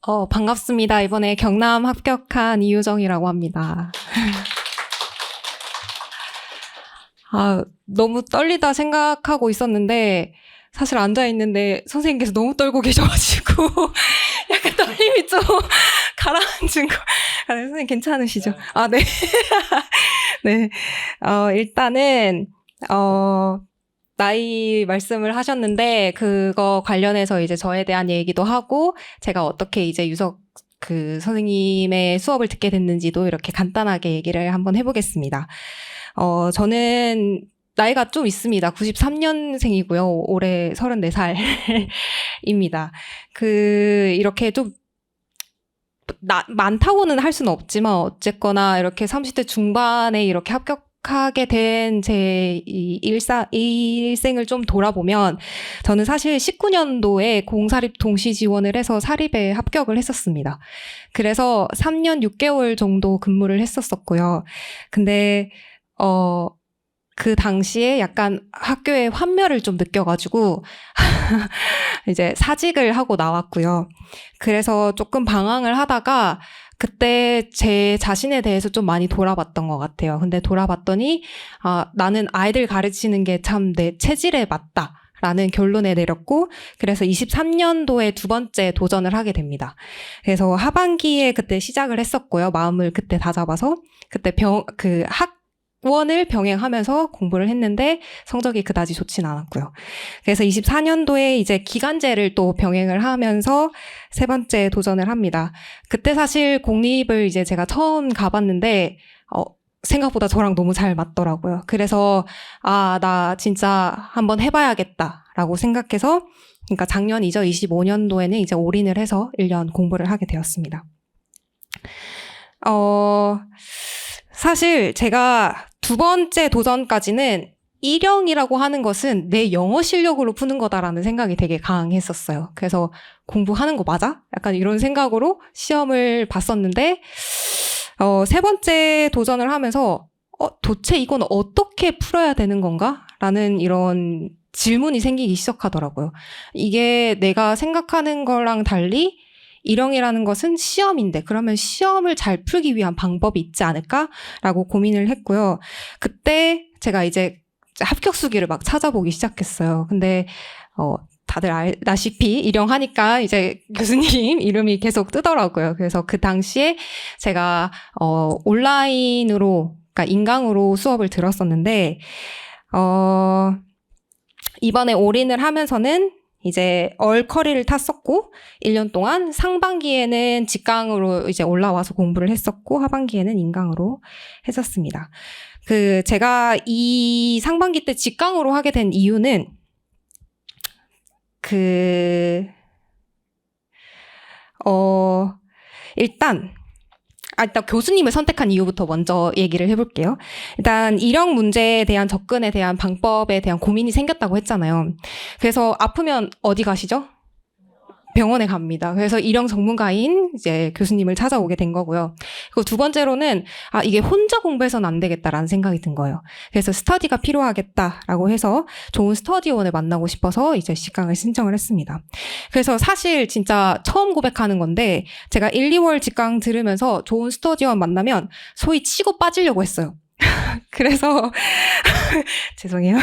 반갑습니다. 이번에 경남 합격한 이유정이라고 합니다. 너무 떨리다 생각하고 있었는데, 사실 앉아있는데 선생님께서 너무 떨고 계셔가지고, 약간 떨림이 좀 가라앉은 거. 선생님 괜찮으시죠? 네. 네. 일단은, 나이 말씀을 하셨는데, 그거 관련해서 이제 저에 대한 얘기도 하고, 제가 어떻게 이제 유석 선생님의 수업을 듣게 됐는지도 이렇게 간단하게 얘기를 한번 해보겠습니다. 저는 나이가 좀 있습니다. 93년생이고요. 올해 34살입니다. 이렇게 좀, 많다고는 할 수는 없지만, 어쨌거나 이렇게 30대 중반에 이렇게 합격하게 된 제 일생을 좀 돌아보면, 저는 사실 19년도에 공사립 동시 지원을 해서 사립에 합격을 했었습니다. 그래서 3년 6개월 정도 근무를 했었었고요. 근데 그 당시에 약간 학교에 환멸을 좀 느껴가지고 이제 사직을 하고 나왔고요. 그래서 조금 방황을 하다가 그때 제 자신에 대해서 좀 많이 돌아봤던 것 같아요. 근데 돌아봤더니 나는 아이들 가르치는 게 참 내 체질에 맞다. 라는 결론에 내렸고, 그래서 23년도에 두 번째 도전을 하게 됩니다. 그래서 하반기에 그때 시작을 했었고요. 마음을 그때 다잡아서 그때 학원을 병행하면서 공부를 했는데 성적이 그다지 좋진 않았고요. 그래서 24년도에 이제 기간제를 또 병행을 하면서 세 번째 도전을 합니다. 그때 사실 공립을 이제 제가 처음 가봤는데 생각보다 저랑 너무 잘 맞더라고요. 그래서 나 진짜 한번 해봐야겠다라고 생각해서, 그러니까 작년이죠. 25년도에는 이제 올인을 해서 1년 공부를 하게 되었습니다. 사실 제가 두 번째 도전까지는 일영이라고 하는 것은 내 영어 실력으로 푸는 거다라는 생각이 되게 강했었어요. 그래서 공부하는 거 맞아? 약간 이런 생각으로 시험을 봤었는데, 세 번째 도전을 하면서 도대체 이건 어떻게 풀어야 되는 건가? 라는 이런 질문이 생기기 시작하더라고요. 이게 내가 생각하는 거랑 달리 일영이라는 것은 시험인데, 그러면 시험을 잘 풀기 위한 방법이 있지 않을까라고 고민을 했고요. 그때 제가 이제 합격 수기를 막 찾아보기 시작했어요. 근데 다들 알다시피 일영하니까 이제 교수님 이름이 계속 뜨더라고요. 그래서 그 당시에 제가 온라인으로, 그러니까 인강으로 수업을 들었었는데, 이번에 올인을 하면서는 이제 얼커리를 탔었고, 1년 동안 상반기에는 직강으로 이제 올라와서 공부를 했었고, 하반기에는 인강으로 했었습니다. 제가 이 상반기 때 직강으로 하게 된 이유는, 일단 교수님을 선택한 이유부터 먼저 얘기를 해볼게요. 일단 일영 문제에 대한 접근에 대한 방법에 대한 고민이 생겼다고 했잖아요. 그래서 아프면 어디 가시죠? 병원에 갑니다. 그래서 일영 전문가인 이제 교수님을 찾아오게 된 거고요. 그리고 두 번째로는 이게 혼자 공부해서는 안 되겠다라는 생각이 든 거예요. 그래서 스터디가 필요하겠다라고 해서 좋은 스터디원을 만나고 싶어서 이제 직강을 신청을 했습니다. 그래서 사실 진짜 처음 고백하는 건데, 제가 1, 2월 직강 들으면서 좋은 스터디원 만나면 소위 치고 빠지려고 했어요. 그래서 죄송해요.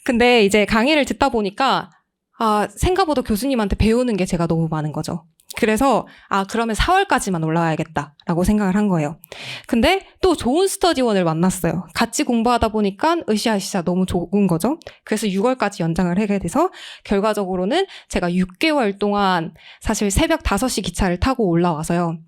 근데 이제 강의를 듣다 보니까 생각보다 교수님한테 배우는 게 제가 너무 많은 거죠. 그래서 그러면 4월까지만 올라와야겠다라고 생각을 한 거예요. 근데 또 좋은 스터디원을 만났어요. 같이 공부하다 보니까 으쌰으쌰 너무 좋은 거죠. 그래서 6월까지 연장을 하게 돼서 결과적으로는 제가 6개월 동안 사실 새벽 5시 기차를 타고 올라와서요.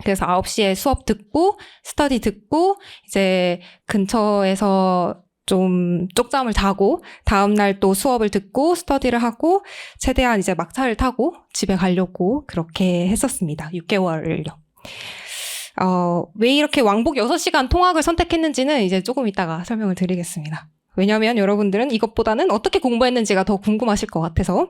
그래서 9시에 수업 듣고 스터디 듣고 이제 근처에서 좀 쪽잠을 자고 다음날 또 수업을 듣고 스터디를 하고 최대한 이제 막차를 타고 집에 가려고 그렇게 했었습니다. 6개월을요. 왜 이렇게 왕복 6시간 통학을 선택했는지는 이제 조금 이따가 설명을 드리겠습니다. 왜냐하면 여러분들은 이것보다는 어떻게 공부했는지가 더 궁금하실 것 같아서,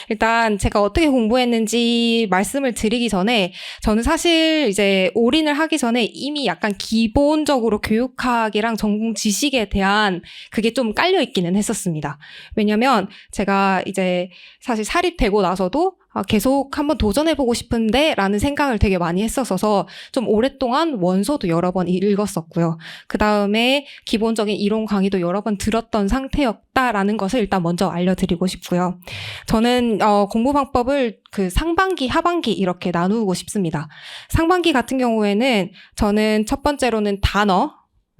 일단 제가 어떻게 공부했는지 말씀을 드리기 전에, 저는 사실 이제 올인을 하기 전에 이미 약간 기본적으로 교육학이랑 전공 지식에 대한 그게 좀 깔려 있기는 했었습니다. 왜냐하면 제가 이제 사실 사립되고 나서도 계속 한번 도전해보고 싶은데 라는 생각을 되게 많이 했었어서 좀 오랫동안 원서도 여러 번 읽었었고요. 그 다음에 기본적인 이론 강의도 여러 번 들었던 상태였다라는 것을 일단 먼저 알려드리고 싶고요. 저는 공부 방법을 그 상반기, 하반기 이렇게 나누고 싶습니다. 상반기 같은 경우에는 저는 첫 번째로는 단어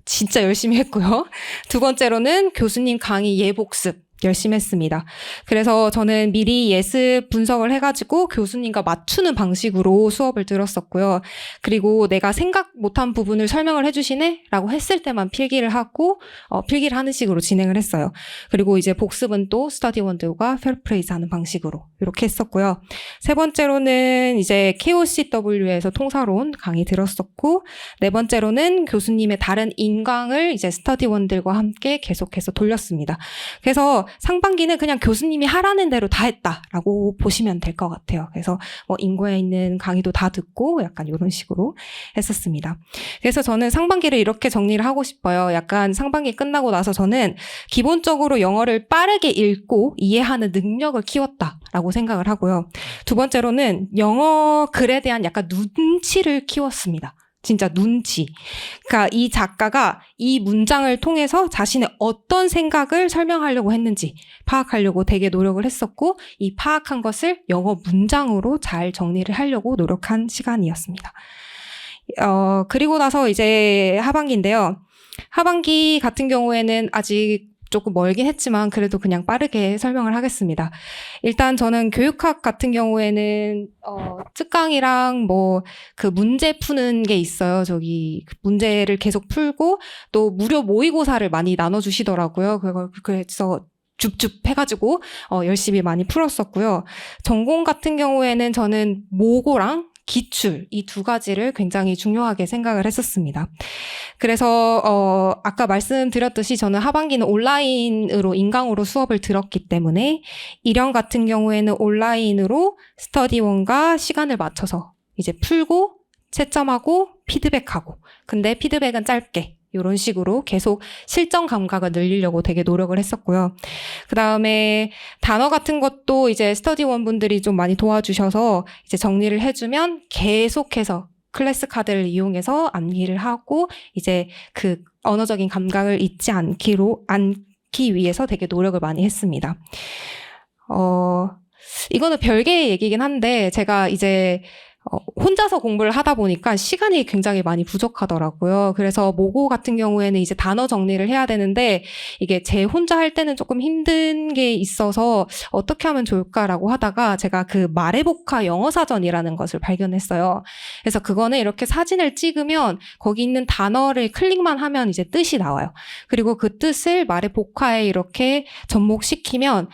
진짜 열심히 했고요. 두 번째로는 교수님 강의 예복습 열심히 했습니다. 그래서 저는 미리 예습 분석을 해가지고 교수님과 맞추는 방식으로 수업을 들었었고요. 그리고 내가 생각 못한 부분을 설명을 해주시네? 라고 했을 때만 필기를 하고 필기를 하는 식으로 진행을 했어요. 그리고 이제 복습은 또 스터디 원들과 페르프레이즈 하는 방식으로 이렇게 했었고요. 세 번째로는 이제 KOCW에서 통사론 강의 들었었고, 네 번째로는 교수님의 다른 인강을 이제 스터디 원들과 함께 계속해서 돌렸습니다. 그래서 상반기는 그냥 교수님이 하라는 대로 다 했다라고 보시면 될 것 같아요. 그래서 인고에 있는 강의도 다 듣고 약간 이런 식으로 했었습니다. 그래서 저는 상반기를 이렇게 정리를 하고 싶어요. 약간 상반기 끝나고 나서 저는 기본적으로 영어를 빠르게 읽고 이해하는 능력을 키웠다라고 생각을 하고요. 두 번째로는 영어 글에 대한 약간 눈치를 키웠습니다. 진짜 눈치. 그러니까 이 작가가 이 문장을 통해서 자신의 어떤 생각을 설명하려고 했는지 파악하려고 되게 노력을 했었고, 이 파악한 것을 영어 문장으로 잘 정리를 하려고 노력한 시간이었습니다. 그리고 나서 이제 하반기인데요. 하반기 같은 경우에는 아직 조금 멀긴 했지만 그래도 그냥 빠르게 설명을 하겠습니다. 일단 저는 교육학 같은 경우에는 특강이랑 그 문제 푸는 게 있어요. 저기 문제를 계속 풀고 또 무료 모의고사를 많이 나눠주시더라고요. 그래서 줍줍 해가지고 열심히 많이 풀었었고요. 전공 같은 경우에는 저는 모고랑 기출 이 두 가지를 굉장히 중요하게 생각을 했었습니다. 그래서 아까 말씀드렸듯이 저는 하반기는 온라인으로 인강으로 수업을 들었기 때문에 1년 같은 경우에는 온라인으로 스터디원과 시간을 맞춰서 이제 풀고 채점하고 피드백하고, 근데 피드백은 짧게 이런 식으로 계속 실전 감각을 늘리려고 되게 노력을 했었고요. 그 다음에 단어 같은 것도 이제 스터디원 분들이 좀 많이 도와주셔서 이제 정리를 해주면 계속해서 클래스 카드를 이용해서 암기를 하고 이제 그 언어적인 감각을 잊지 않기 위해서 되게 노력을 많이 했습니다. 이거는 별개의 얘기긴 한데 제가 이제 혼자서 공부를 하다 보니까 시간이 굉장히 많이 부족하더라고요. 그래서 모고 같은 경우에는 이제 단어 정리를 해야 되는데 이게 제 혼자 할 때는 조금 힘든 게 있어서 어떻게 하면 좋을까라고 하다가 제가 그 말해복화 영어사전이라는 것을 발견했어요. 그래서 그거는 이렇게 사진을 찍으면 거기 있는 단어를 클릭만 하면 이제 뜻이 나와요. 그리고 그 뜻을 말해복화에 이렇게 접목시키면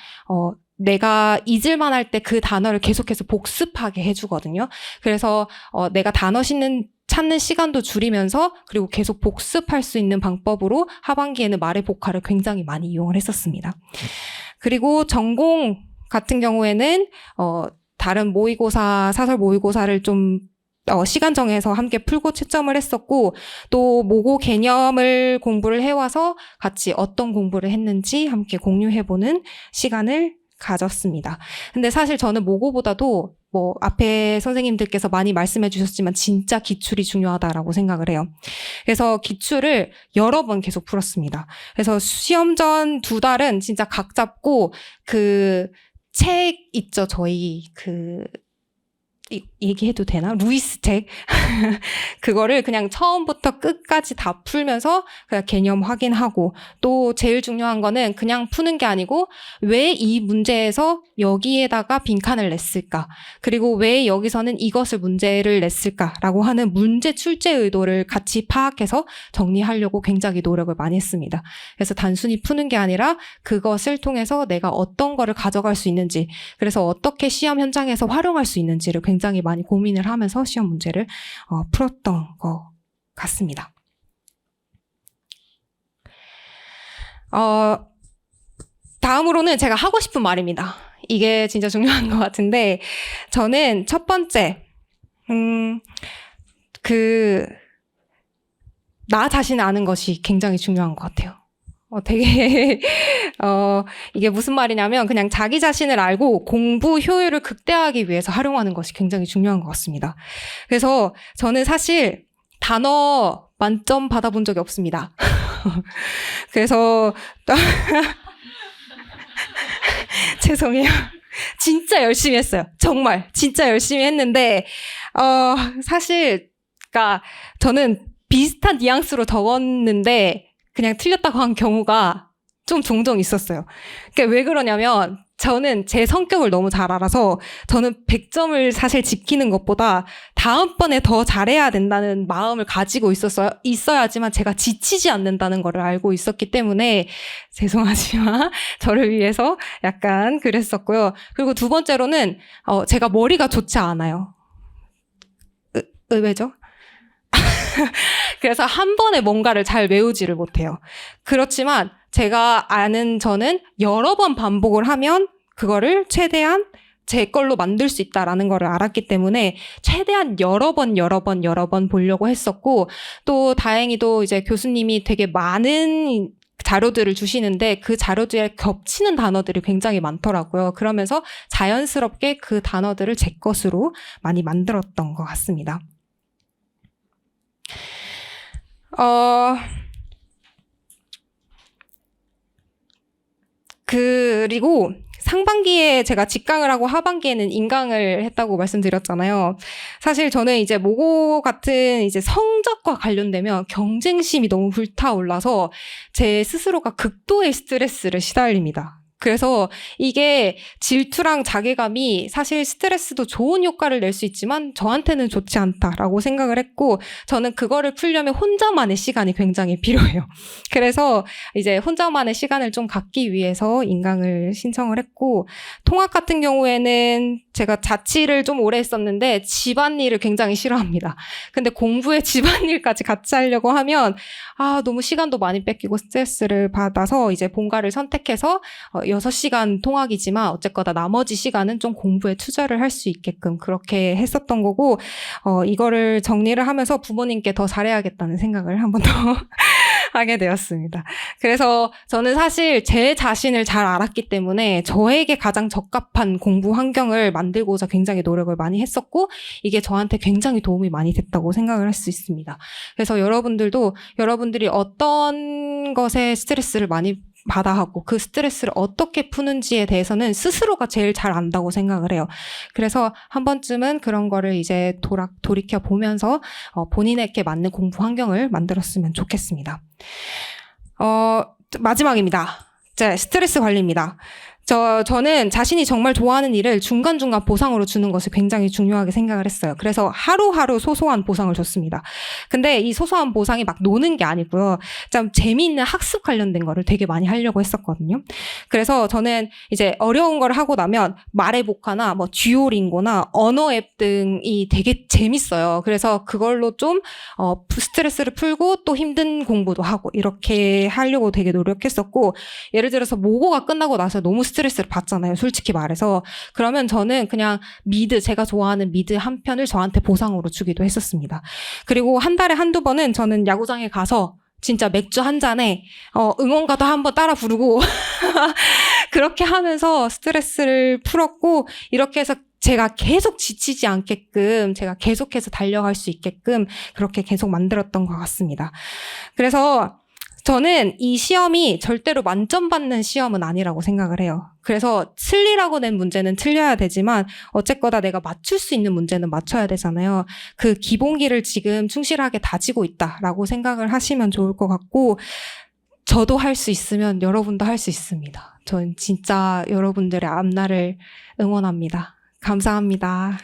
내가 잊을만 할 때 그 단어를 계속해서 복습하게 해주거든요. 그래서 내가 단어 찾는 시간도 줄이면서 그리고 계속 복습할 수 있는 방법으로 하반기에는 말의 복화를 굉장히 많이 이용을 했었습니다. 그리고 전공 같은 경우에는 다른 모의고사, 사설 모의고사를 좀 시간 정해서 함께 풀고 채점을 했었고, 또 모고 개념을 공부를 해와서 같이 어떤 공부를 했는지 함께 공유해보는 시간을 가졌습니다. 근데 사실 저는 모고보다도 앞에 선생님들께서 많이 말씀해 주셨지만 진짜 기출이 중요하다라고 생각을 해요. 그래서 기출을 여러 번 계속 풀었습니다. 그래서 시험 전 2달은 진짜 각 잡고 그 책 있죠, 저희 얘기해도 되나? 루이스 책. 그거를 그냥 처음부터 끝까지 다 풀면서 그냥 개념 확인하고, 또 제일 중요한 거는 그냥 푸는 게 아니고 왜 이 문제에서 여기에다가 빈칸을 냈을까? 그리고 왜 여기서는 이것을 문제를 냈을까라고 하는 문제 출제 의도를 같이 파악해서 정리하려고 굉장히 노력을 많이 했습니다. 그래서 단순히 푸는 게 아니라 그것을 통해서 내가 어떤 거를 가져갈 수 있는지, 그래서 어떻게 시험 현장에서 활용할 수 있는지를 굉장히 많이 고민을 하면서 시험 문제를 풀었던 것 같습니다. 다음으로는 제가 하고 싶은 말입니다. 이게 진짜 중요한 것 같은데, 저는 첫 번째, 나 자신을 아는 것이 굉장히 중요한 것 같아요. 되게 이게 무슨 말이냐면 그냥 자기 자신을 알고 공부 효율을 극대화하기 위해서 활용하는 것이 굉장히 중요한 것 같습니다. 그래서 저는 사실 단어 만점 받아본 적이 없습니다. 그래서 죄송해요. 진짜 열심히 했어요. 정말 진짜 열심히 했는데 사실 그러니까 저는 비슷한 뉘앙스로 적었는데 그냥 틀렸다고 한 경우가 좀 종종 있었어요. 그러니까 왜 그러냐면 저는 제 성격을 너무 잘 알아서 저는 100점을 사실 지키는 것보다 다음번에 더 잘해야 된다는 마음을 가지고 있어야지만 제가 지치지 않는다는 걸 알고 있었기 때문에 죄송하지만 저를 위해서 약간 그랬었고요. 그리고 두 번째로는 제가 머리가 좋지 않아요. 의외죠? 그래서 한 번에 뭔가를 잘 외우지를 못해요. 그렇지만 제가 아는 저는 여러 번 반복을 하면 그거를 최대한 제 걸로 만들 수 있다라는 거를 알았기 때문에 최대한 여러 번 보려고 했었고 또 다행히도 이제 교수님이 되게 많은 자료들을 주시는데 그 자료들에 겹치는 단어들이 굉장히 많더라고요. 그러면서 자연스럽게 그 단어들을 제 것으로 많이 만들었던 것 같습니다. 그리고 상반기에 제가 직강을 하고 하반기에는 인강을 했다고 말씀드렸잖아요. 사실 저는 이제 모고 같은 이제 성적과 관련되면 경쟁심이 너무 불타올라서 제 스스로가 극도의 스트레스를 시달립니다. 그래서 이게 질투랑 자괴감이 사실 스트레스도 좋은 효과를 낼 수 있지만 저한테는 좋지 않다라고 생각을 했고 저는 그거를 풀려면 혼자만의 시간이 굉장히 필요해요. 그래서 이제 혼자만의 시간을 좀 갖기 위해서 인강을 신청을 했고 통학 같은 경우에는 제가 자취를 좀 오래 했었는데 집안일을 굉장히 싫어합니다. 근데 공부에 집안일까지 같이 하려고 하면 너무 시간도 많이 뺏기고 스트레스를 받아서 이제 본과를 선택해서 6시간 통학이지만 어쨌거나 나머지 시간은 좀 공부에 투자를 할 수 있게끔 그렇게 했었던 거고 이거를 정리를 하면서 부모님께 더 잘해야겠다는 생각을 한 번 더 하게 되었습니다. 그래서 저는 사실 제 자신을 잘 알았기 때문에 저에게 가장 적합한 공부 환경을 만들고자 굉장히 노력을 많이 했었고 이게 저한테 굉장히 도움이 많이 됐다고 생각을 할 수 있습니다. 그래서 여러분들이 어떤 것에 스트레스를 많이 받아 하고 그 스트레스를 어떻게 푸는지에 대해서는 스스로가 제일 잘 안다고 생각을 해요. 그래서 한 번쯤은 그런 거를 이제 돌이켜 보면서 본인에게 맞는 공부 환경을 만들었으면 좋겠습니다. 마지막입니다. 스트레스 관리입니다. 저는 자신이 정말 좋아하는 일을 중간중간 보상으로 주는 것을 굉장히 중요하게 생각을 했어요. 그래서 하루하루 소소한 보상을 줬습니다. 근데 이 소소한 보상이 막 노는 게 아니고요. 좀 재미있는 학습 관련된 거를 되게 많이 하려고 했었거든요. 그래서 저는 이제 어려운 걸 하고 나면 말해보카나 뭐 듀오링고나 언어 앱 등이 되게 재밌어요. 그래서 그걸로 좀 스트레스를 풀고 또 힘든 공부도 하고 이렇게 하려고 되게 노력했었고 예를 들어서 모고가 끝나고 나서 너무 스트레스를 받잖아요. 솔직히 말해서. 그러면 저는 그냥 제가 좋아하는 미드 한 편을 저한테 보상으로 주기도 했었습니다. 그리고 한 달에 한두 번은 저는 야구장에 가서 진짜 맥주 한 잔에 응원가도 한번 따라 부르고 그렇게 하면서 스트레스를 풀었고 이렇게 해서 제가 계속 지치지 않게끔 제가 계속해서 달려갈 수 있게끔 그렇게 계속 만들었던 것 같습니다. 그래서 저는 이 시험이 절대로 만점 받는 시험은 아니라고 생각을 해요. 그래서 틀리라고 낸 문제는 틀려야 되지만 어쨌거나 내가 맞출 수 있는 문제는 맞춰야 되잖아요. 그 기본기를 지금 충실하게 다지고 있다라고 생각을 하시면 좋을 것 같고 저도 할 수 있으면 여러분도 할 수 있습니다. 전 진짜 여러분들의 앞날을 응원합니다. 감사합니다.